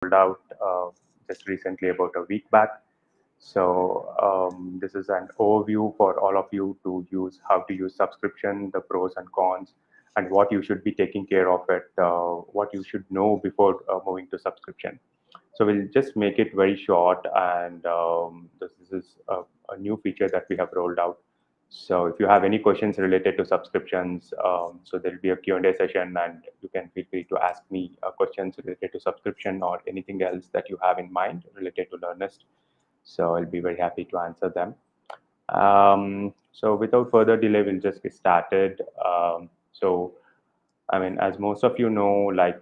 rolled out just recently, about a week back. So this is an overview for all of you to use how to use subscription, the pros and cons, and what you should be taking care of it, what you should know before moving to subscription. So we'll just make it very short, and this is a new feature that we have rolled out. So if you have any questions related to subscriptions, so there'll be a Q&A session, and you can feel free to ask me questions related to subscription or anything else that you have in mind related to Learnest. So I'll be very happy to answer them. So without further delay, we'll just get started. I mean, as most of you know, like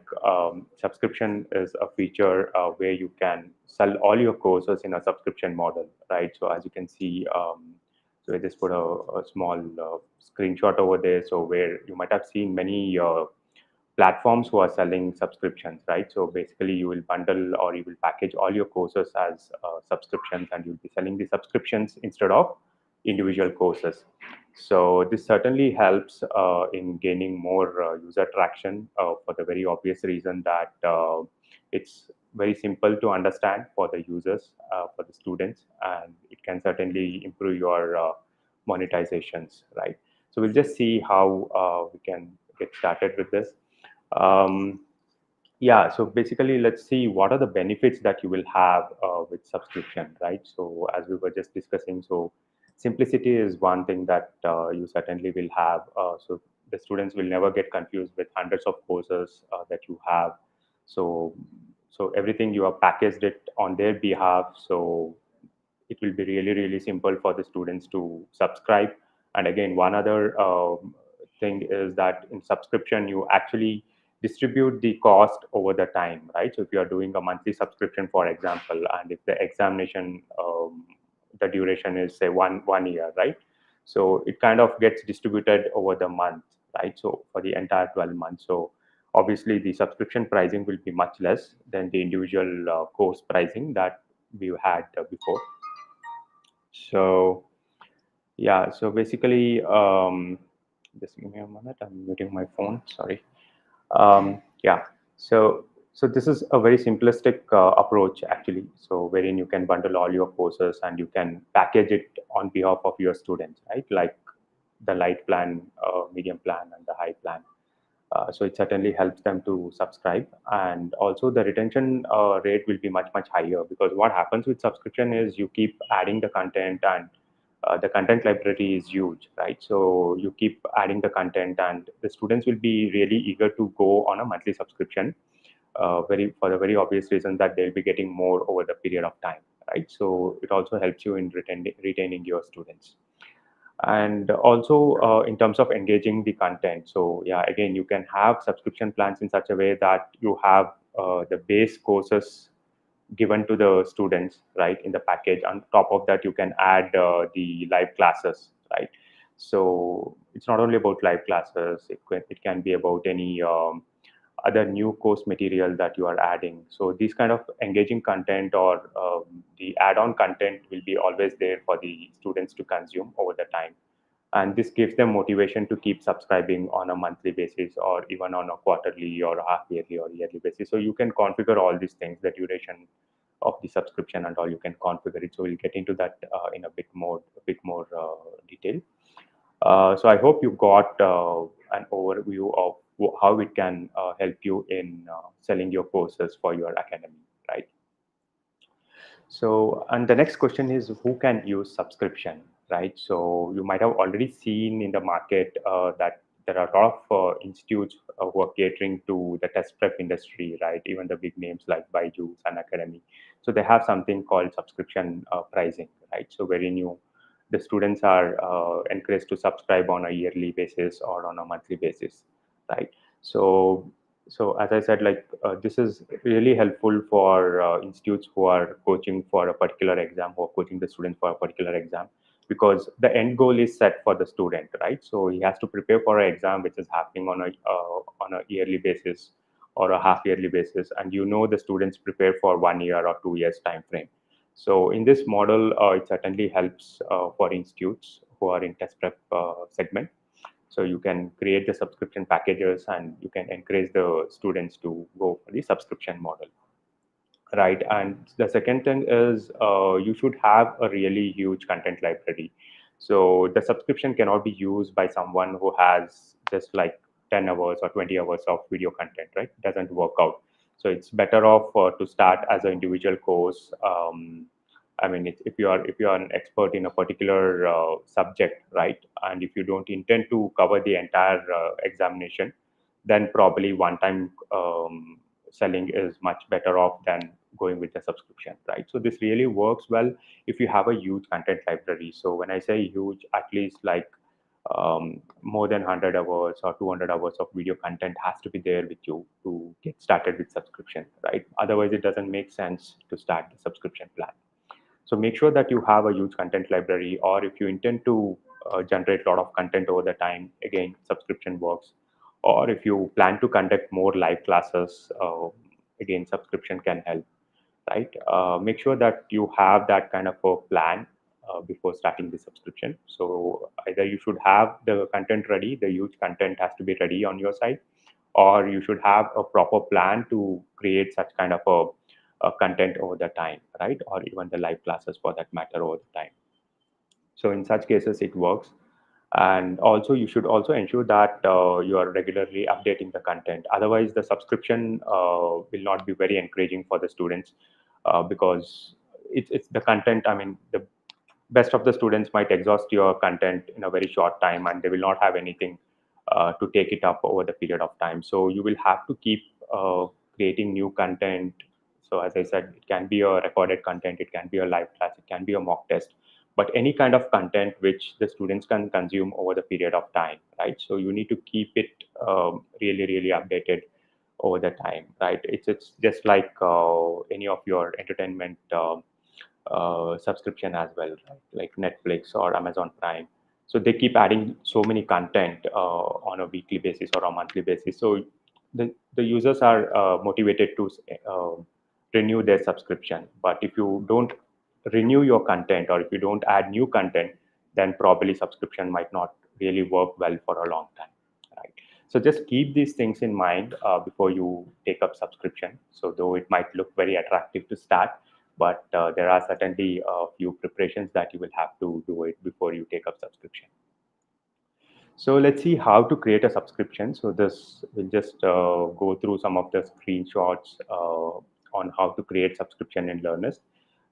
subscription is a feature where you can sell all your courses in a subscription model, right? So as you can see, so I just put a small screenshot over there. So where you might have seen many platforms who are selling subscriptions, right? So basically, you will bundle or you will package all your courses as subscriptions, and you'll be selling the subscriptions instead of individual courses. So this certainly helps in gaining more user traction for the very obvious reason that it's very simple to understand for the users, for the students, and it can certainly improve your monetizations, right? So we'll just see how we can get started with this. Um, yeah, so basically, let's see what are the benefits that you will have with subscription, right? So as we were just discussing, so simplicity is one thing that you certainly will have. So the students will never get confused with hundreds of courses that you have. So so everything you have packaged it on their behalf. So it will be really really simple for the students to subscribe. And again, one other thing is that in subscription you actually distribute the cost over the time, right? So if you are doing a monthly subscription, for example, and if the examination the duration is say one year, right? So it kind of gets distributed over the month, right? So for the entire 12 months. So obviously the subscription pricing will be much less than the individual course pricing that we had before. So yeah, so basically, just give me a minute. I'm muting my phone. Sorry. Yeah. So this is a very simplistic approach actually. So wherein you can bundle all your courses and you can package it on behalf of your students, right? Like the light plan, medium plan, and the high plan. So it certainly helps them to subscribe, and also the retention rate will be much higher, because what happens with subscription is you keep adding the content, and the content library is huge, right? So you keep adding the content, and the students will be really eager to go on a monthly subscription, very for the very obvious reason that they'll be getting more over the period of time, right? So it also helps you in retaining your students. And also in terms of engaging the content, so yeah, again, you can have subscription plans in such a way that you have the base courses given to the students, right, in the package. On top of that, you can add the live classes, right? So it's not only about live classes, it can be about any other new course material that you are adding. So these kind of engaging content or the add-on content will be always there for the students to consume over the time, and this gives them motivation to keep subscribing on a monthly basis, or even on a quarterly or half yearly or yearly basis. So you can configure all these things, the duration of the subscription and all, you can configure it. So we'll get into that in a bit more detail. So I hope you got an overview of how it can help you in selling your courses for your academy, right? So, and the next question is, who can use subscription, right? So you might have already seen in the market that there are a lot of institutes who are catering to the test prep industry, right? Even the big names like Byju's and Academy. So they have something called subscription pricing, right? So wherein the students are encouraged to subscribe on a yearly basis or on a monthly basis, right? So as I said, like this is really helpful for institutes who are coaching for a particular exam, or coaching the students for a particular exam, because the end goal is set for the student, right? So he has to prepare for an exam which is happening on a yearly basis or a half yearly basis, and the students prepare for 1 year or 2 years time frame. So in this model, it certainly helps for institutes who are in test prep segment. So you can create the subscription packages, and you can encourage the students to go for the subscription model. right? And the second thing is you should have a really huge content library. So the subscription cannot be used by someone who has just like 10 hours or 20 hours of video content, right? It doesn't work out. So it's better off to start as an individual course. I mean, if you are an expert in a particular subject, right, and if you don't intend to cover the entire examination, then probably one-time selling is much better off than going with the subscription, right? So this really works well if you have a huge content library. So when I say huge, at least like more than 100 hours or 200 hours of video content has to be there with you to get started with subscription, right? Otherwise, it doesn't make sense to start the subscription plan. So make sure that you have a huge content library, or if you intend to generate a lot of content over the time, again, subscription works. Or if you plan to conduct more live classes, again, subscription can help, right? Make sure that you have that kind of a plan before starting the subscription. So either you should have the content ready, the huge content has to be ready on your side, or you should have a proper plan to create such kind of a content over the time, right? Or even the live classes for that matter over the time. So in such cases, it works. And also, you should also ensure that you are regularly updating the content. Otherwise, the subscription will not be very encouraging for the students because it's the content. I mean, the best of the students might exhaust your content in a very short time, and they will not have anything to take it up over the period of time. So you will have to keep creating new content. So as I said, it can be a recorded content, it can be a live class, it can be a mock test, but any kind of content which the students can consume over the period of time, right? So you need to keep it really updated over the time, right? It's just like any of your entertainment subscription as well, right? Like Netflix or Amazon Prime. So they keep adding so many content on a weekly basis or a monthly basis. So the users are motivated to renew their subscription. But if you don't renew your content, or if you don't add new content, then probably subscription might not really work well for a long time, right? So just keep these things in mind before you take up subscription. So though it might look very attractive to start, but there are certainly a few preparations that you will have to do it before you take up subscription. So let's see how to create a subscription. So this will just go through some of the screenshots on how to create subscription in Learners.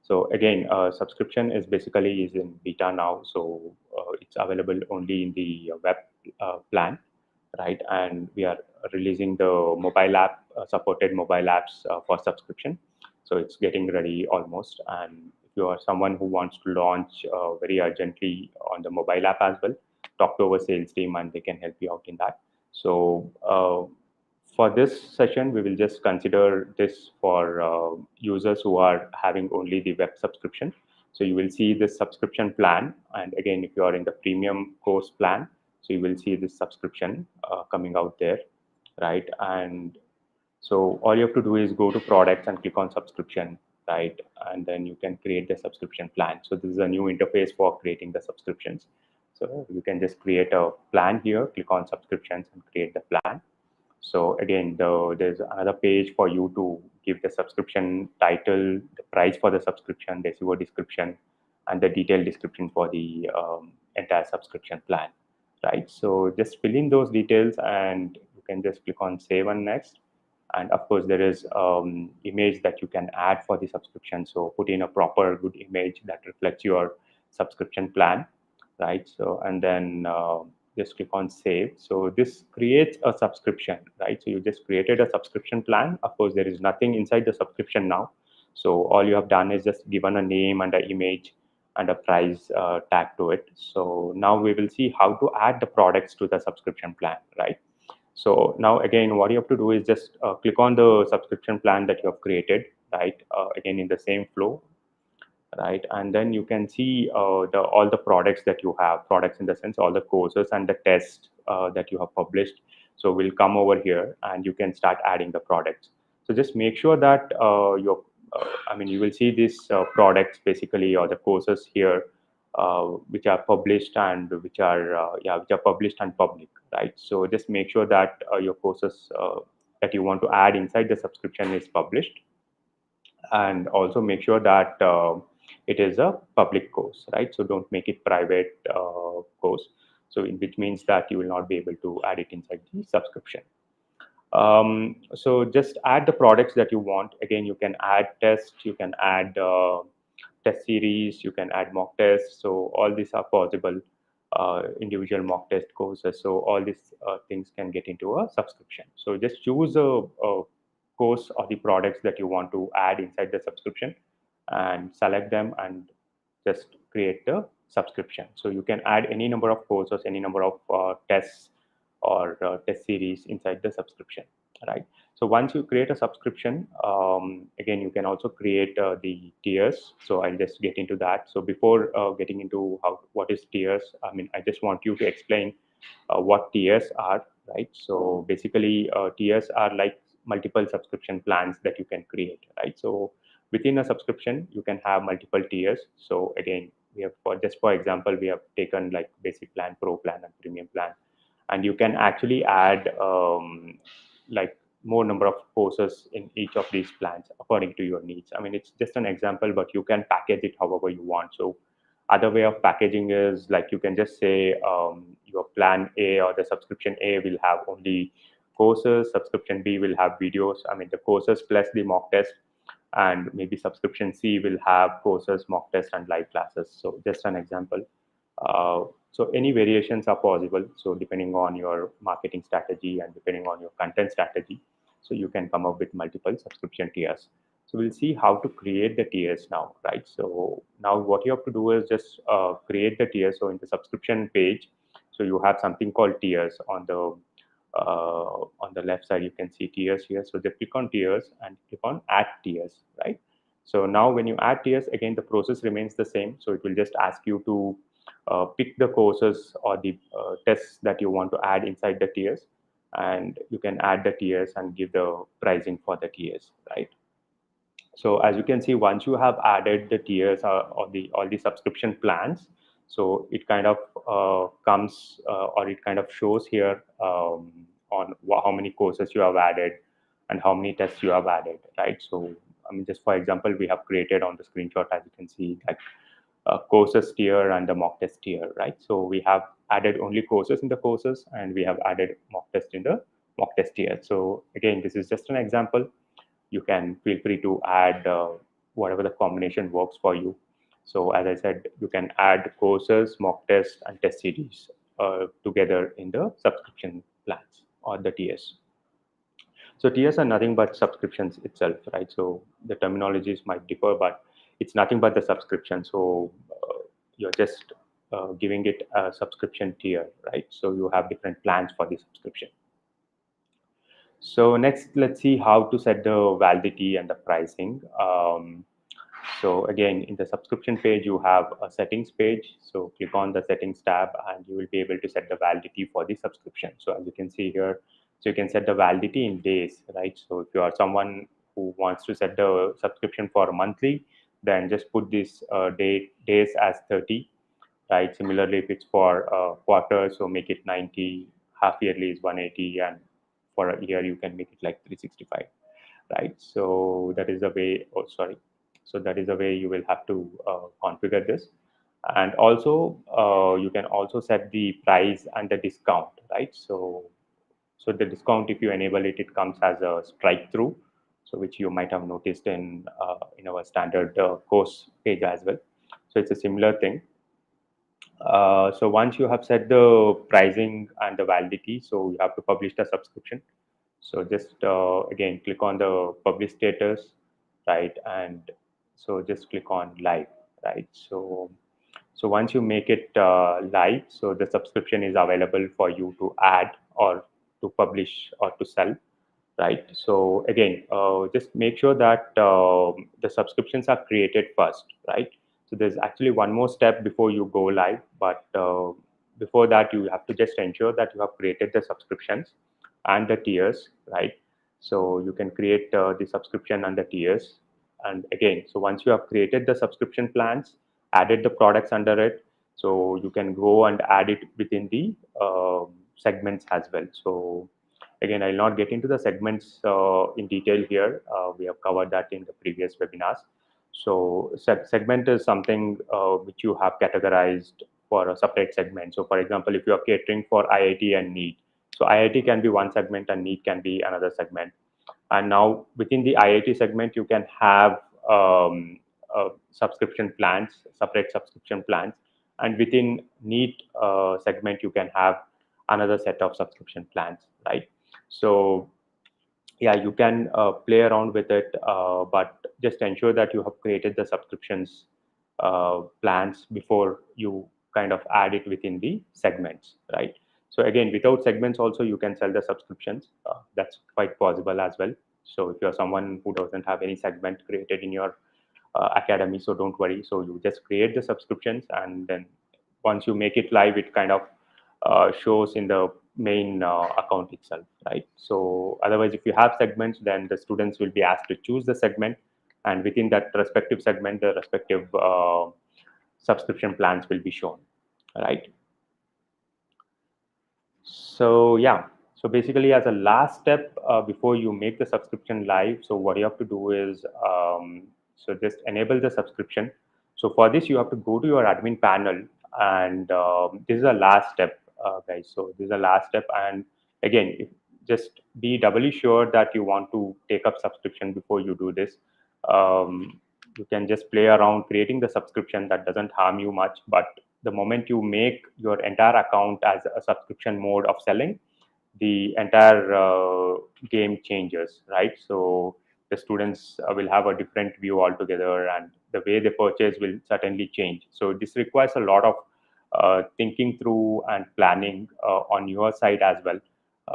So again, subscription is basically is in beta now, so it's available only in the web plan, right? And we are releasing the mobile app, supported mobile apps for subscription. So it's getting ready almost. And if you are someone who wants to launch very urgently on the mobile app as well, talk to our sales team and they can help you out in that. So for this session, we will just consider this for users who are having only the web subscription. So you will see this subscription plan. And again, if you are in the premium course plan, so you will see this subscription coming out there, right? And so all you have to do is go to products and click on subscription, right? And then you can create the subscription plan. So this is a new interface for creating the subscriptions. So you can just create a plan here, click on subscriptions and create the plan. So again, there's another page for you to give the subscription title, the price for the subscription, the SEO description, and the detailed description for the entire subscription plan, right? So just fill in those details and you can just click on save and next. And of course, there is image that you can add for the subscription. So put in a proper good image that reflects your subscription plan, right? So and then just click on save. So this creates a subscription, right? So you just created a subscription plan. Of course, there is nothing inside the subscription now. So all you have done is just given a name and an image and a price tag to it. So now we will see how to add the products to the subscription plan, right? So now again, what you have to do is just click on the subscription plan that you have created, right? Again, in the same flow, right? And then you can see the all the products that you have, products in the sense all the courses and the tests that you have published. So we'll come over here and you can start adding the products. So just make sure that I mean, you will see these products basically, or the courses here, which are published and which are which are published and public, right? So just make sure that your courses that you want to add inside the subscription is published, and also make sure that it is a public course, right? So don't make it private course. So which means that you will not be able to add it inside the subscription. So just add the products that you want. Again, you can add tests, you can add test series, you can add mock tests. So all these are possible, individual mock test courses. So all these things can get into a subscription. So just choose a course or the products that you want to add inside the subscription and select them and just create the subscription. So you can add any number of courses, any number of tests or test series inside the subscription, right? So once you create a subscription, again, you can also create the tiers. So I'll just get into that. So before getting into what is tiers, I mean, I just want you to explain what tiers are, right? So basically, tiers are like multiple subscription plans that you can create, right? So within a subscription, you can have multiple tiers. So again, we have for example, we have taken like basic plan, pro plan, and premium plan, and you can actually add like more number of courses in each of these plans according to your needs. I mean, it's just an example, but you can package it however you want. So other way of packaging is like you can just say your plan A or the subscription A will have only courses, subscription B will have videos. I mean, the courses plus the mock test, and maybe subscription C will have courses, mock test, and live classes. So just an example. So any variations are possible. So depending on your marketing strategy and depending on your content strategy, so you can come up with multiple subscription tiers. So we'll see how to create the tiers now, right? So now what you have to do is just create the tiers. So in the subscription page, so you have something called tiers on the left side. You can see tiers here. So just click on tiers and click on add tiers, right? So now when you add tiers, again, the process remains the same. So it will just ask you to pick the courses or the tests that you want to add inside the tiers, and you can add the tiers and give the pricing for the tiers, right? So as you can see, once you have added the tiers or the all the subscription plans, so it kind of comes or it kind of shows here on how many courses you have added and how many tests you have added, right? So I mean, just for example, we have created on the screenshot, as you can see, like courses tier and the mock test tier, right? So we have added only courses in the courses, and we have added mock test in the mock test tier. So again, this is just an example. You can feel free to add whatever the combination works for you. So as I said, you can add courses, mock tests, and test series together in the subscription plans or the tiers. So tiers are nothing but subscriptions itself, right? So the terminologies might differ, but it's nothing but the subscription. So you're just giving it a subscription tier, right? So you have different plans for the subscription. So next, let's see how to set the validity and the pricing. So again, in the subscription page, you have a settings page. So click on the settings tab and you will be able to set the validity for the subscription. So as you can see here, so you can set the validity in days, right? So if you are someone who wants to set the subscription for monthly, then just put this days as 30, right? Similarly, if it's for quarter, so make it 90, half yearly is 180, and for a year, you can make it like 365, right? So that is the way, oh, sorry. So that is the way you will have to configure this. And also, you can also set the price and the discount, right? So the discount, if you enable it, it comes as a strike through, so which you might have noticed in our standard course page as well. So it's a similar thing. So once you have set the pricing and the validity, so you have to publish the subscription. So just again, click on the publish status, right? And so just click on live, right? So once you make it live, so the subscription is available for you to add or to publish or to sell, right? So again, just make sure that the subscriptions are created first, right? So there's actually one more step before you go live, but before that, you have to just ensure that you have created the subscriptions and the tiers, right? So you can create the subscription and the tiers. And again, so once you have created the subscription plans, added the products under it, so you can go and add it within the segments as well. So Again, I'll not get into the segments in detail here. We have covered that in the previous webinars. So segment is something which you have categorized for a separate segment. So for example, if you are catering for IIT and NEET, so IIT can be one segment and NEET can be another segment. And now within the IIT segment, you can have subscription plans, separate subscription plans. And within NEET segment, you can have another set of subscription plans, right? So yeah, you can play around with it, but just ensure that you have created the subscriptions plans before you kind of add it within the segments, right? So again, without segments also you can sell the subscriptions. That's quite possible as well. So if you're someone who doesn't have any segment created in your academy, so don't worry. So you just create the subscriptions, and then once you make it live, it kind of shows in the main account itself, right? So otherwise, if you have segments, then the students will be asked to choose the segment, and within that respective segment, the respective subscription plans will be shown, right? So yeah, so basically as a last step before you make the subscription live, so what you have to do is so just enable the subscription. So for this, you have to go to your admin panel, and this is a last step, guys. So this is a last step, and again, just be doubly sure that you want to take up subscription before you do this. You can just play around creating the subscription. That doesn't harm you much, but the moment you make your entire account as a subscription mode of selling, the entire game changes, right? So the students will have a different view altogether, and the way they purchase will certainly change. So this requires a lot of thinking through and planning on your side as well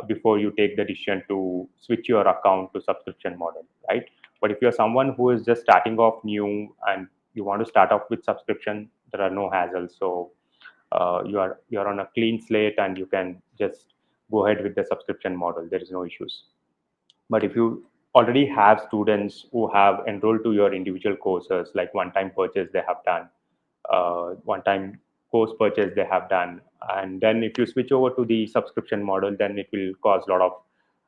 before you take the decision to switch your account to subscription model, right? But if you're someone who is just starting off new and you want to start off with subscription, there are no hassles. So you're on a clean slate and you can just go ahead with the subscription model. There is no issues. But if you already have students who have enrolled to your individual courses, like one-time purchase they have done, one-time course purchase they have done, and then if you switch over to the subscription model, then it will cause a lot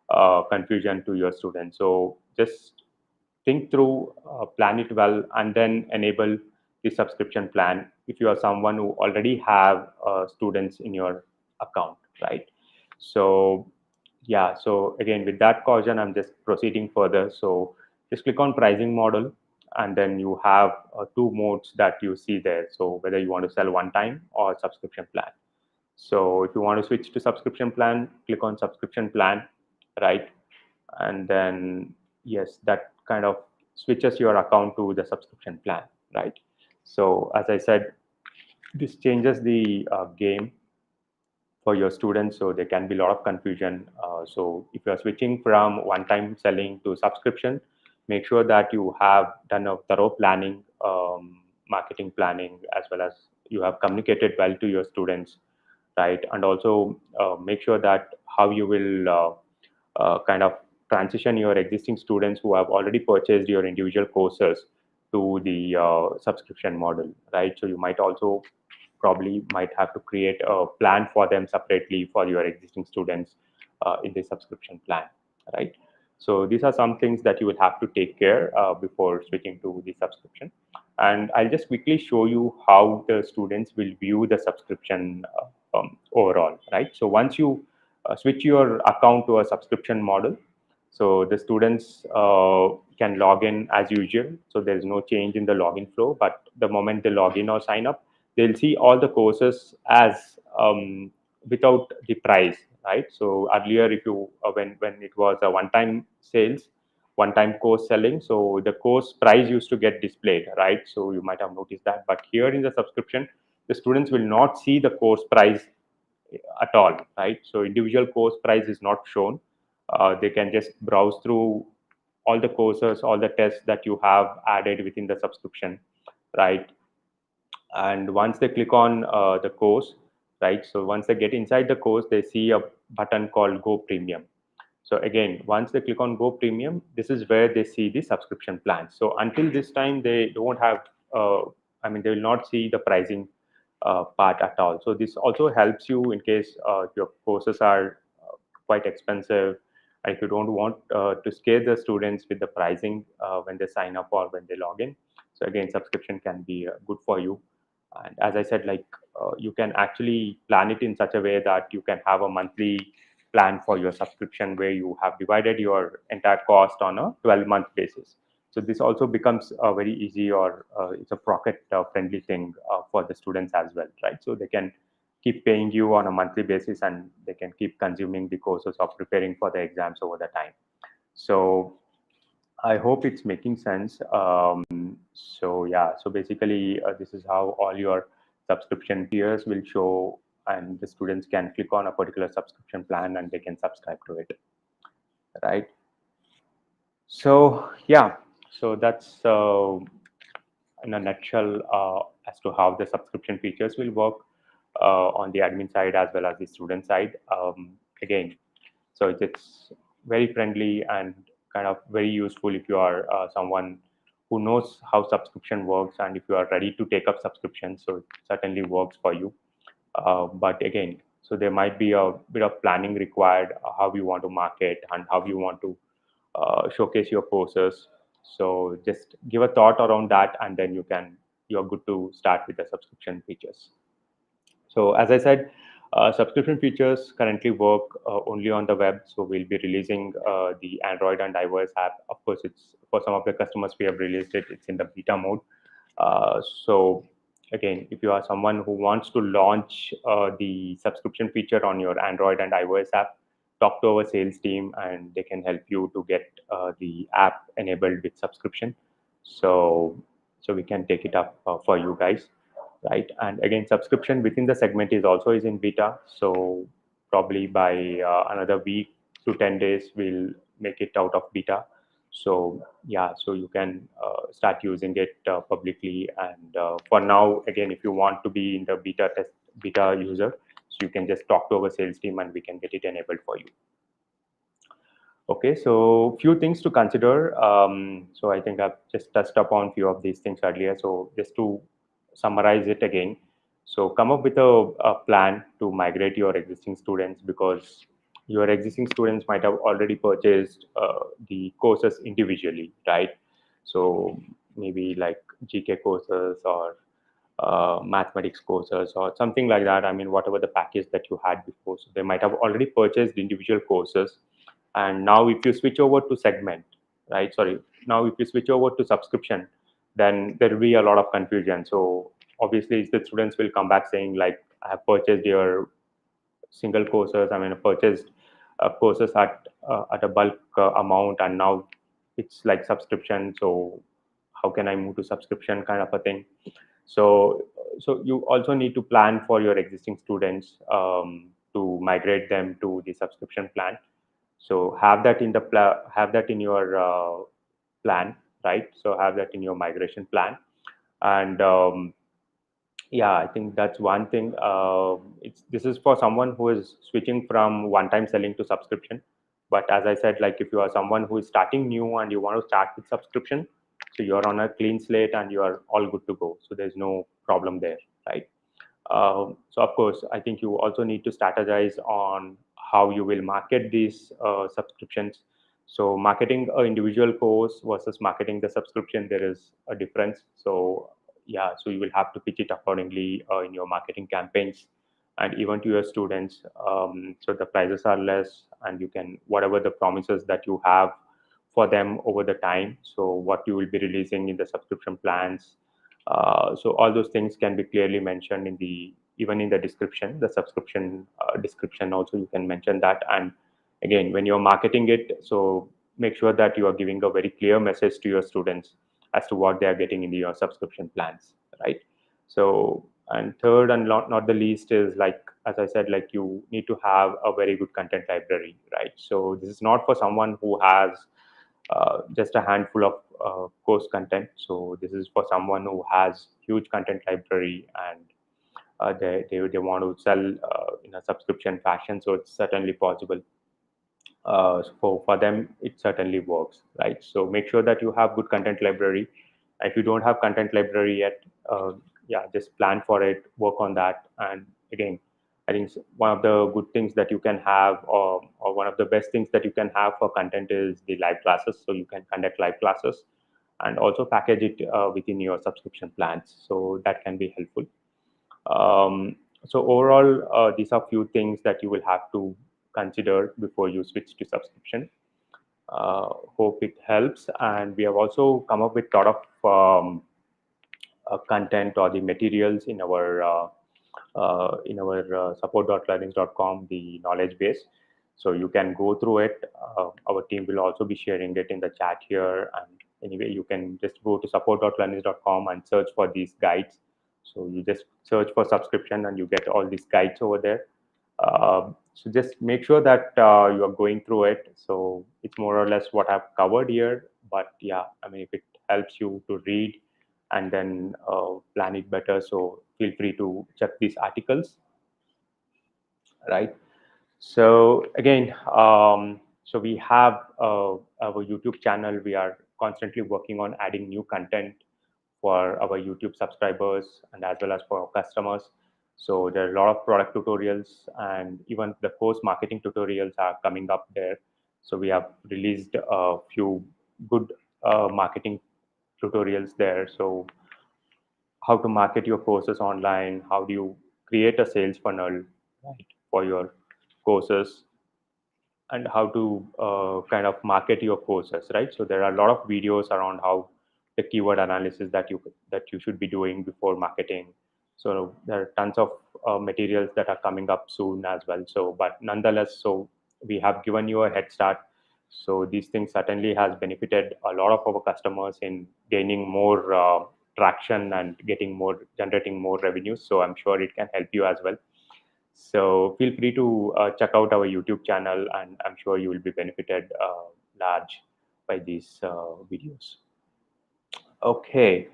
of confusion to your students. So just think through, plan it well, and then enable the subscription plan if you are someone who already have students in your account, right? So yeah, so again, with that caution, I'm just proceeding further. So just click on pricing model, and then you have two modes that you see there. So whether you want to sell one time or subscription plan. So if you want to switch to subscription plan, click on subscription plan, right? And then yes, that kind of switches your account to the subscription plan, right? So as I said, this changes the game for your students, so there can be a lot of confusion. So if you are switching from one-time selling to subscription, make sure that you have done a thorough planning, marketing planning, as well as you have communicated well to your students, right? And also make sure that how you will kind of transition your existing students who have already purchased your individual courses to the subscription model, right? So you might also probably might have to create a plan for them separately for your existing students in the subscription plan, right? So these are some things that you will have to take care before switching to the subscription. And I'll just quickly show you how the students will view the subscription overall, right? So once you switch your account to a subscription model, so the students can log in as usual. So there's no change in the login flow, but the moment they log in or sign up, they'll see all the courses as without the price, right? So earlier, if you when it was a one-time sales, one-time course selling, so the course price used to get displayed, right? So you might have noticed that. But here in the subscription, the students will not see the course price at all, right? So individual course price is not shown. They can just browse through all the courses, all the tests that you have added within the subscription, right? And once they click on the course, right? So once they get inside the course, they see a button called Go Premium. So again, once they click on Go Premium, this is where they see the subscription plan. So until this time, they don't have, they will not see the pricing part at all. So this also helps you in case your courses are quite expensive, And if you don't want to scare the students with the pricing when they sign up or when they log in, so again, subscription can be good for you. And as I said, like you can actually plan it in such a way that you can have a monthly plan for your subscription where you have divided your entire cost on a 12-month basis. So this also becomes a very easy, or it's a pocket friendly thing for the students as well, right? So they can keep paying you on a monthly basis and they can keep consuming the courses or preparing for the exams over the time. So I hope it's making sense. So yeah, so basically this is how all your subscription tiers will show, and the students can click on a particular subscription plan and they can subscribe to it, right? So yeah, so that's in a nutshell as to how the subscription features will work on the admin side as well as the student side. Again, so it's very friendly and kind of very useful if you are someone who knows how subscription works, and if you are ready to take up subscription, so it certainly works for you. But again, so there might be a bit of planning required, how you want to market and how you want to showcase your courses. So just give a thought around that, and then you're good to start with the subscription features. So as I said, subscription features currently work only on the web. So we'll be releasing the Android and iOS app. Of course, it's for some of the customers we have released it. It's in the beta mode. So again, if you are someone who wants to launch the subscription feature on your Android and iOS app, talk to our sales team and they can help you to get the app enabled with subscription. So so we can take it up for you guys, right? And again, subscription within the segment is in beta. So probably by another week to 10 days, we'll make it out of beta. So yeah, so you can start using it publicly. And for now, again, if you want to be in the beta user, so you can just talk to our sales team and we can get it enabled for you. Okay, so few things to consider. So I think I've just touched upon few of these things earlier. So just to summarize it again, so come up with a plan to migrate your existing students, because your existing students might have already purchased the courses individually, right? So maybe like GK courses or mathematics courses or something like that. I mean, whatever the package that you had before. So they might have already purchased individual courses. And now if you switch over to segment, right? Sorry, now if you switch over to subscription, then there will be a lot of confusion. So obviously the students will come back saying like, I have purchased your single courses. I mean, I purchased courses at a bulk amount, and now it's like subscription. So how can I move to subscription, kind of a thing? So so you also need to plan for your existing students to migrate them to the subscription plan. So have that in have that in your plan, right? So have that in your migration plan. And yeah, I think that's one thing. This is for someone who is switching from one-time selling to subscription. But as I said, like if you are someone who is starting new and you want to start with subscription, so you're on a clean slate and you are all good to go. So there's no problem there, right? So of course, I think you also need to strategize on how you will market these subscriptions. So marketing an individual course versus marketing the subscription, there is a difference. So yeah, so you will have to pitch it accordingly in your marketing campaigns and even to your students. So the prices are less, and you can whatever the promises that you have for them over the time. So what you will be releasing in the subscription plans, so all those things can be clearly mentioned in the even in the description, the subscription description. Also, you can mention that. And again, when you're marketing it, so make sure that you are giving a very clear message to your students as to what they are getting in your subscription plans, right? So, and third and not the least is like as I said, like you need to have a very good content library, right? So this is not for someone who has just a handful of course content. So this is for someone who has huge content library, and they want to sell in a subscription fashion. So it's certainly possible. For them, it certainly works, right? So make sure that you have good content library. If you don't have content library yet, yeah, just plan for it, work on that, and again, I think one of the good things that you can have, or one of the best things that you can have for content is the live classes. So you can conduct live classes and also package it within your subscription plans. So that can be helpful. So overall, these are few things that you will have to consider before you switch to subscription. Hope it helps. And we have also come up with a lot of content or the materials in our support.learnings.com, the knowledge base. So you can go through it. Our team will also be sharing it in the chat here. And anyway, you can just go to support.learnings.com and search for these guides. So you just search for subscription and you get all these guides over there. So just make sure that you are going through it. So it's more or less what I've covered here. But yeah, I mean, if it helps you to read and then plan it better, so feel free to check these articles, right? So again, so we have our YouTube channel. We are constantly working on adding new content for our YouTube subscribers and as well as for our customers. So there are a lot of product tutorials and even the course marketing tutorials are coming up there. So we have released a few good marketing tutorials there. So how to market your courses online, how do you create a sales funnel, right, for your courses, and how to kind of market your courses, right? So there are a lot of videos around how the keyword analysis that you should be doing before marketing. So there are tons of materials that are coming up soon as well. So but nonetheless, so we have given you a head start. So these things certainly has benefited a lot of our customers in gaining more traction and generating more revenues. So I'm sure it can help you as well. So feel free to check out our YouTube channel, and I'm sure you will be benefited large by these videos. Okay.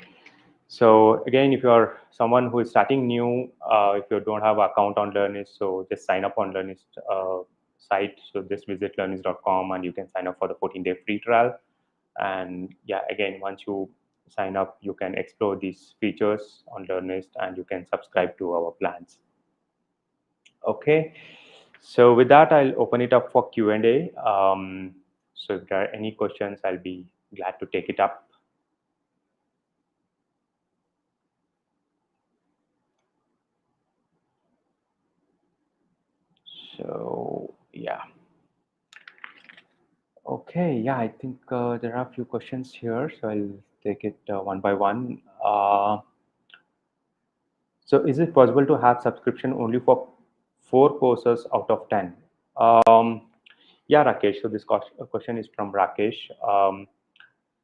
So again, if you're someone who is starting new, if you don't have an account on Learnist, so just sign up on Learnist site. So just visit learnist.com and you can sign up for the 14-day free trial. And yeah, again, once you sign up, you can explore these features on Learnist and you can subscribe to our plans. Okay. So with that, I'll open it up for Q&A. So if there are any questions, I'll be glad to take it up. So yeah. Okay, yeah, I think there are a few questions here, so I'll take it one by one. So is it possible to have subscription only for 4 courses out of 10? Yeah, Rakesh. So this question is from Rakesh.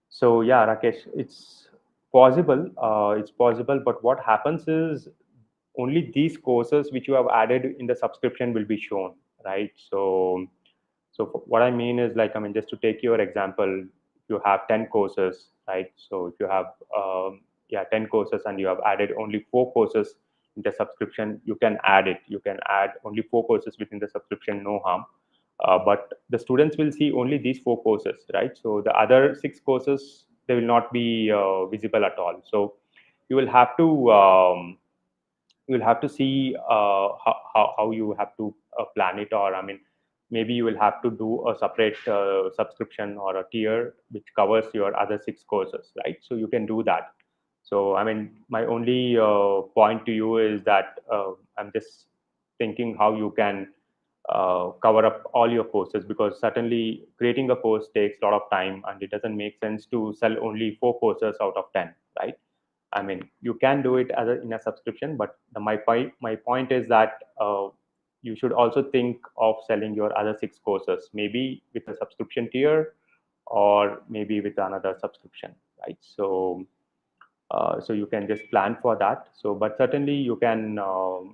So yeah, Rakesh, it's possible. It's possible, but what happens is only these courses which you have added in the subscription will be shown, right? So what I mean is like, I mean, just to take your example, you have 10 courses, right? So if you have, yeah, 10 courses and you have added only 4 courses in the subscription, you can add it. You can add only 4 courses within the subscription, no harm. But the students will see only these 4 courses, right? So the other 6 courses, they will not be visible at all. So you will have to, you'll have to see how you have to plan it, or I mean, maybe you will have to do a separate subscription or a tier which covers your other 6 courses, right? So you can do that. So I mean, my only point to you is that I'm just thinking how you can cover up all your courses, because certainly creating a course takes a lot of time and it doesn't make sense to sell only 4 courses out of 10, right? I mean, you can do it in a subscription, but my point is that you should also think of selling your other 6 courses, maybe with a subscription tier, or maybe with another subscription, right? So you can just plan for that. So, but certainly you can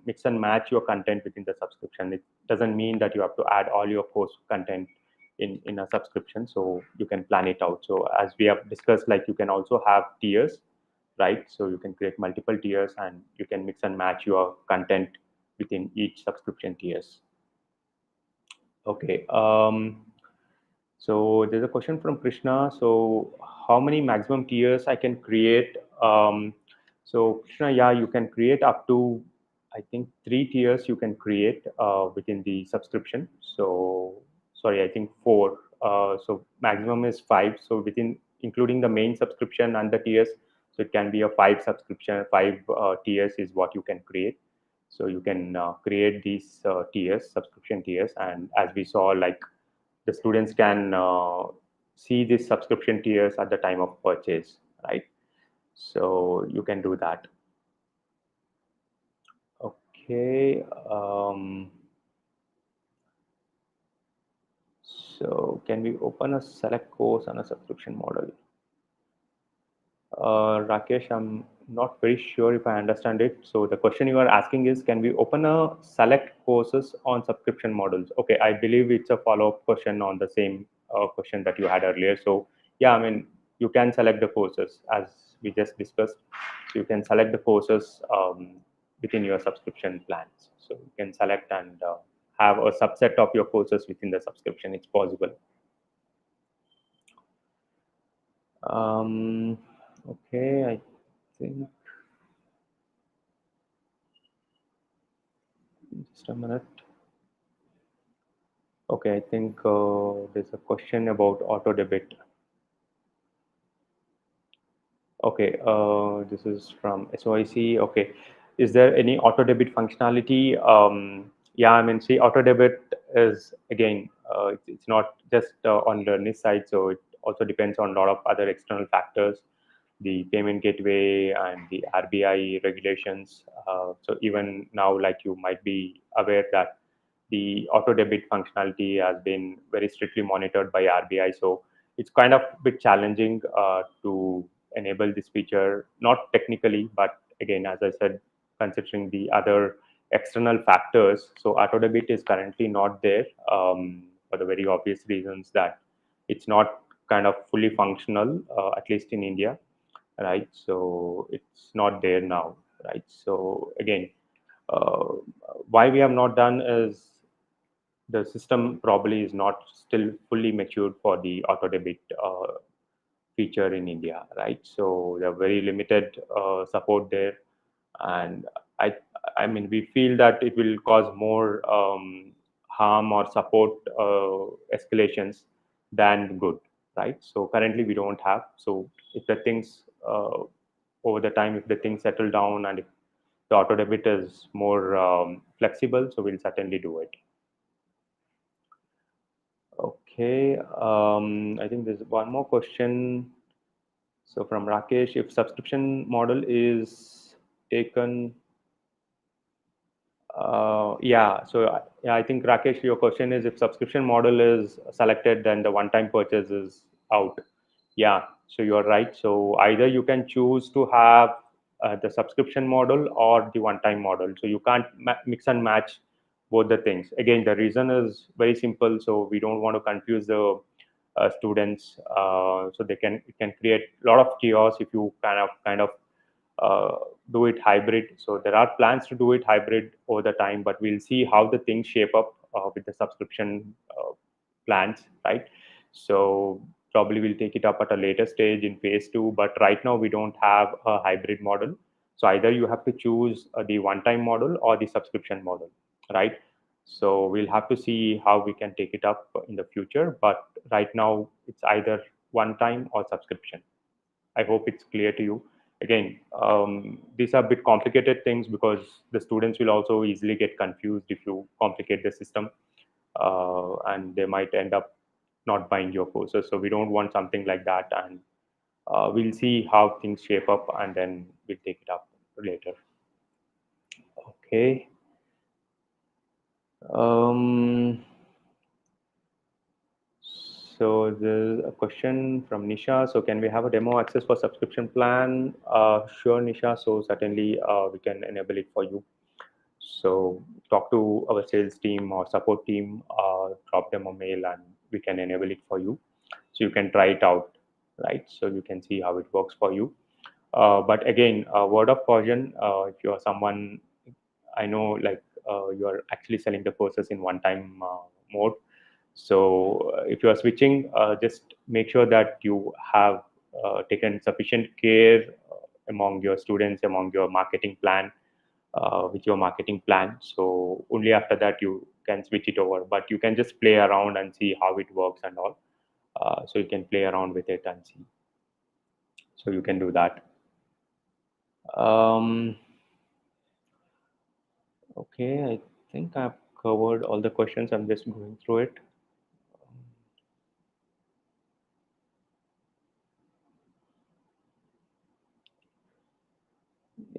mix and match your content within the subscription. It doesn't mean that you have to add all your course content in a subscription. So you can plan it out. So as we have discussed, like you can also have tiers, right? So you can create multiple tiers and you can mix and match your content within each subscription tiers. Okay. So there's a question from Krishna. So how many maximum tiers I can create? So Krishna, yeah, you can create up to I think 3 tiers you can create within the subscription. So sorry, I think four. So maximum is five. So within including the main subscription and the tiers, so it can be a five subscription, five tiers is what you can create. So you can create these tiers, subscription tiers, and as we saw, like the students can see these subscription tiers at the time of purchase, right? So you can do that. Okay. So can we open a select course on a subscription model? Rakesh, I'm not very sure if I understand it. So the question you are asking is, can we open a select courses on subscription models? Okay, I believe it's a follow-up question on the same question that you had earlier. So yeah, I mean, you can select the courses as we just discussed. So you can select the courses within your subscription plans. So you can select and have a subset of your courses within the subscription. It's possible. Um, okay, I think just a minute. Okay, I think there's a question about auto debit. Okay, this is from SOIC. Okay, is there any auto debit functionality? Yeah, I mean, see, auto debit is again, it's not just on the NIST side, so it also depends on a lot of other external factors, the payment gateway and the RBI regulations. So even now, like you might be aware that the auto debit functionality has been very strictly monitored by RBI. So it's kind of a bit challenging to enable this feature, not technically, but again, as I said, considering the other external factors. So auto debit is currently not there for the very obvious reasons that it's not kind of fully functional, at least in India, right? So it's not there now, right? So again, uh, why we have not done is the system probably is not still fully matured for the auto debit feature in India, right? So there are very limited support there, and I I mean we feel that it will cause more harm or support escalations than good, right? So currently we don't have. So if the things over the time, if the things settle down and if the auto debit is more flexible, so we'll certainly do it. Okay, I think there's one more question. So from Rakesh, if subscription model is taken, yeah. So yeah, I think Rakesh, your question is if subscription model is selected, then the one-time purchase is out. Yeah. So you're right. So either you can choose to have the subscription model or the one-time model. So you can't mix and match both the things. Again, the reason is very simple. So we don't want to confuse the students. So they can it can create a lot of chaos if you kind of uh, do it hybrid. So there are plans to do it hybrid over the time, but we'll see how the things shape up with the subscription plans, right? So probably we'll take it up at a later stage in phase two, but right now we don't have a hybrid model. So either you have to choose the one-time model or the subscription model, right? So we'll have to see how we can take it up in the future, but right now it's either one time or subscription. I hope it's clear to you. Again, these are a bit complicated things because the students will also easily get confused if you complicate the system, and they might end up not buying your courses. So we don't want something like that, and we'll see how things shape up, and then we'll take it up later. Okay. Um, so there's a question from Nisha. So can we have a demo access for subscription plan? Sure, Nisha. So certainly we can enable it for you. So talk to our sales team or support team, drop them a mail, and we can enable it for you. So you can try it out, right? So you can see how it works for you. But again, word of caution: if you are someone, I know, like you are actually selling the courses in one-time mode. So if you are switching, just make sure that you have taken sufficient care among your students, among your marketing plan, with your marketing plan. So only after that you can switch it over, but you can just play around and see how it works and all. So you can play around with it and see. So you can do that. Um, okay, I think I've covered all the questions. I'm just going through it.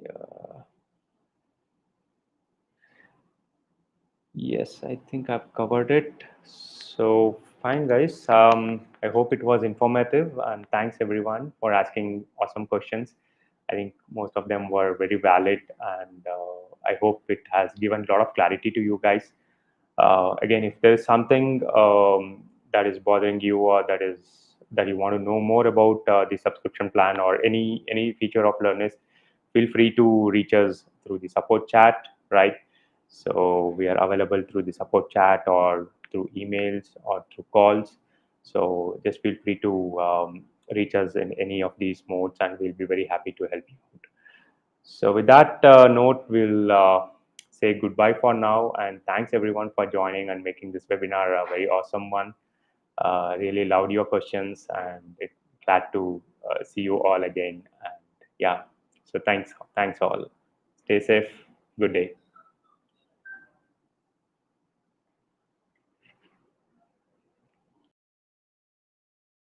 Yeah. Yes, I think I've covered it. So, fine, guys. I hope it was informative, and thanks everyone for asking awesome questions. I think most of them were very valid, and I hope it has given a lot of clarity to you guys. Again, if there's something that is bothering you, or that you want to know more about the subscription plan or any feature of Learners, feel free to reach us through the support chat, right? So we are available through the support chat or through emails or through calls. So just feel free to reach us in any of these modes, and we'll be very happy to help you out. So with that note, we'll say goodbye for now, and thanks everyone for joining and making this webinar a very awesome one. Really loved your questions, and glad to see you all again. And yeah, so thanks all. Stay safe. Good day.